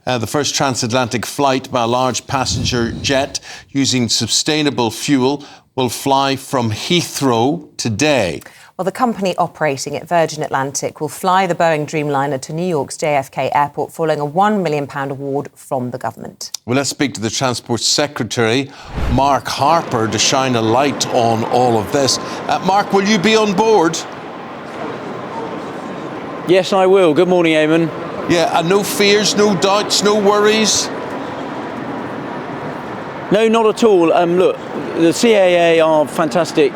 The first transatlantic flight by a large passenger jet using sustainable fuel will fly from Heathrow today. Well, the company operating at Virgin Atlantic will fly the Boeing Dreamliner to New York's JFK airport following a £1 million award from the government. Well, let's speak to the Transport Secretary, Mark Harper, to shine a light on all of this. Mark, will you be on board? Yes, I will. Good morning, Eamon. Yeah, and no fears, no doubts, no worries? No, not at all. Look, the CAA are fantastic.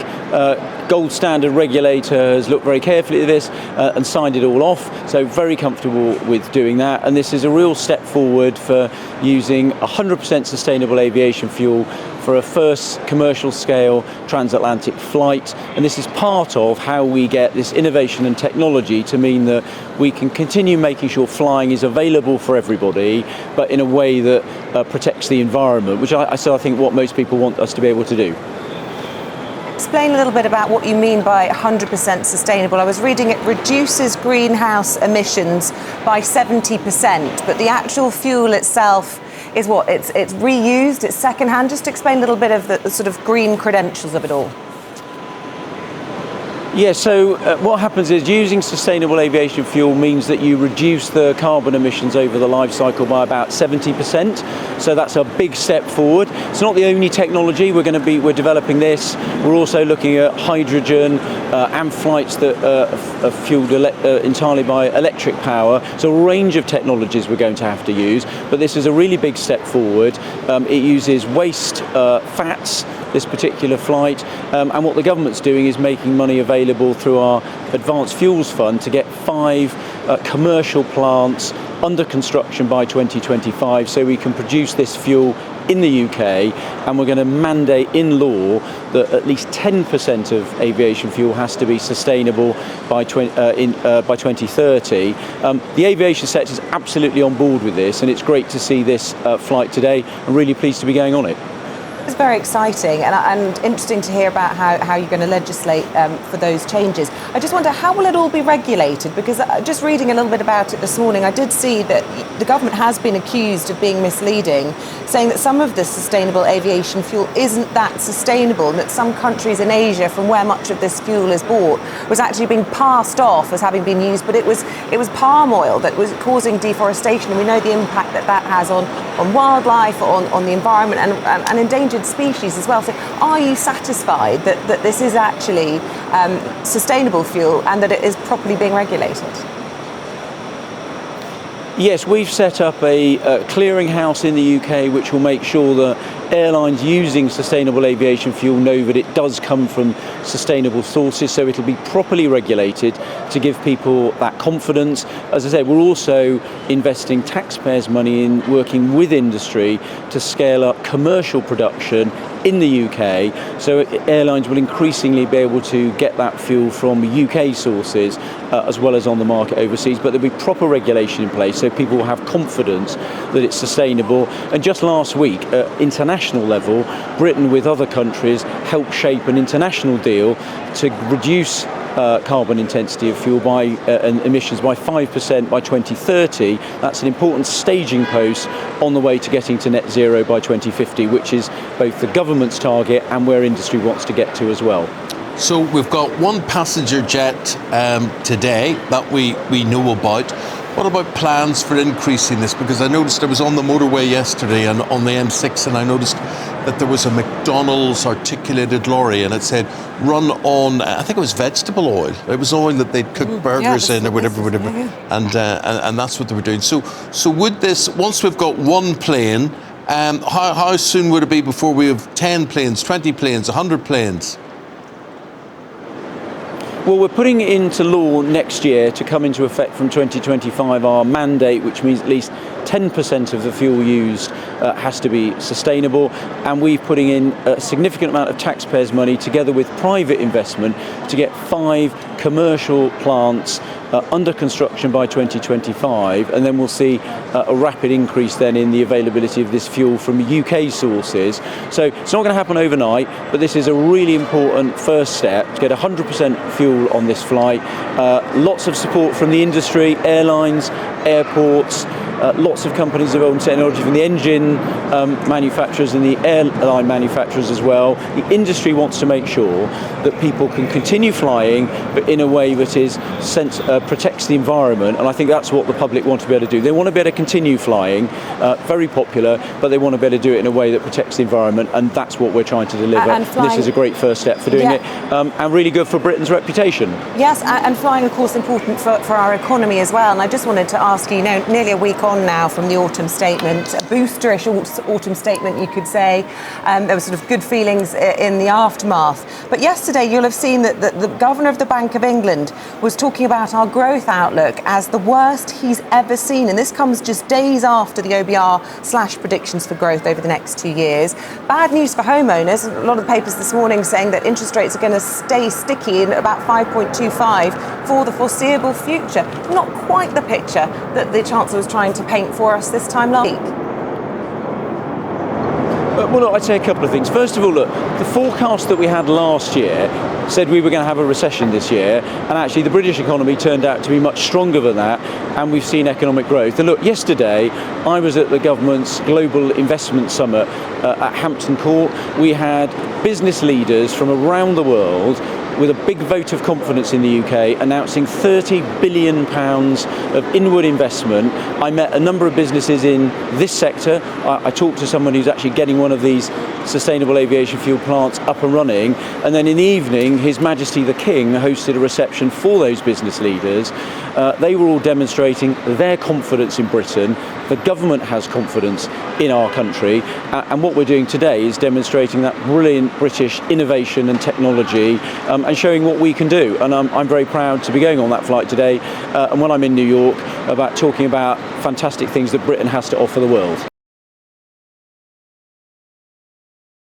Gold standard regulator has looked very carefully at this and signed it all off, so very comfortable with doing that. And this is a real step forward for using 100% sustainable aviation fuel for a first commercial scale transatlantic flight. And this is part of how we get this innovation and technology to mean that we can continue making sure flying is available for everybody, but in a way that protects the environment, which I think what most people want us to be able to do. Explain a little bit about what you mean by 100% sustainable. I was reading it reduces greenhouse emissions by 70%, but the actual fuel itself is what? It's reused, it's secondhand. Just explain a little bit of the sort of green credentials of it all. Yeah, so what happens is using sustainable aviation fuel means that you reduce the carbon emissions over the life cycle by about 70%. So that's a big step forward. It's not the only technology. We're developing this. We're also looking at hydrogen and flights that are fueled entirely by electric power. So a range of technologies we're going to have to use. But this is a really big step forward. It uses waste fats, this particular flight, and what the government's doing is making money available through our Advanced Fuels Fund to get 5 commercial plants under construction by 2025, so we can produce this fuel in the UK, and we're going to mandate in law that at least 10% of aviation fuel has to be sustainable by 2030. The aviation sector is absolutely on board with this, and it's great to see this flight today. I'm really pleased to be going on it. It's very exciting and interesting to hear about how you're going to legislate for those changes. I just wonder, how will it all be regulated? Because just reading a little bit about it this morning, I did see that the government has been accused of being misleading, saying that some of the sustainable aviation fuel isn't that sustainable, and that some countries in Asia, from where much of this fuel is bought, was actually being passed off as having been used, but it was palm oil that was causing deforestation, and we know the impact that has on wildlife, on the environment, and endangered species as well. So are you satisfied that this is actually sustainable fuel and that it is properly being regulated? Yes, we've set up a clearinghouse in the UK which will make sure that airlines using sustainable aviation fuel know that it does come from sustainable sources, so it'll be properly regulated to give people that confidence. As I said, we're also investing taxpayers' money in working with industry to scale up commercial production in the UK, so airlines will increasingly be able to get that fuel from UK sources as well as on the market overseas, but there'll be proper regulation in place so people will have confidence that it's sustainable. And just last week, at international level, Britain with other countries helped shape an international deal to reduce carbon intensity of fuel and emissions by 5% by 2030. That's an important staging post on the way to getting to net zero by 2050, which is both the government's target and where industry wants to get to as well. So we've got one passenger jet today that we know about. What about plans for increasing this? Because I noticed I was on the motorway yesterday and on the M6, and I noticed that there was a McDonald's articulated lorry, and it said run on, I think it was vegetable oil. It was oil that they'd cook burgers in or whatever. And that's what they were doing. So would this, once we've got one plane, how soon would it be before we have 10 planes, 20 planes, 100 planes? Well, we're putting it into law next year to come into effect from 2025, our mandate, which means at least 10% of the fuel used has to be sustainable, and we're putting in a significant amount of taxpayers' money together with private investment to get 5 commercial plants under construction by 2025, and then we'll see a rapid increase then in the availability of this fuel from UK sources. So it's not going to happen overnight, but this is a really important first step to get 100% fuel on this flight. Lots of support from the industry, airlines, airports, lots of companies have owned technology from the engine manufacturers and the airline manufacturers as well. The industry wants to make sure that people can continue flying, but in a way that is protects the environment, and I think that's what the public want to be able to do. They want to be able to continue flying, very popular, but they want to be able to do it in a way that protects the environment, and that's what we're trying to deliver. And this is a great first step for doing it, and really good for Britain's reputation. Yes, and flying, of course, important for our economy as well. And I just wanted to ask you, nearly a week on now from the autumn statement, a boosterish autumn statement, you could say. There were sort of good feelings in the aftermath. But yesterday, you'll have seen that the Governor of the Bank of England was talking about our growth outlook as the worst he's ever seen. And this comes just days after the OBR predictions for growth over the next 2 years. Bad news for homeowners. A lot of the papers this morning saying that interest rates are going to stay sticky in about 5.25 for the foreseeable future. Not quite the picture that the Chancellor was trying to paint for us this time last week. Well, look, I'd say a couple of things. First of all, look, the forecast that we had last year said we were going to have a recession this year, and actually the British economy turned out to be much stronger than that, and we've seen economic growth. And look, yesterday I was at the government's Global Investment Summit at Hampton Court. We had business leaders from around the world with a big vote of confidence in the UK, announcing £30 billion of inward investment. I met a number of businesses in this sector. I talked to someone who's actually getting one of these sustainable aviation fuel plants up and running. And then in the evening, His Majesty the King hosted a reception for those business leaders. They were all demonstrating their confidence in Britain. The government has confidence in our country. And what we're doing today is demonstrating that brilliant British innovation and technology, and showing what we can do. And I'm very proud to be going on that flight today, and when I'm in New York, about talking about fantastic things that Britain has to offer the world.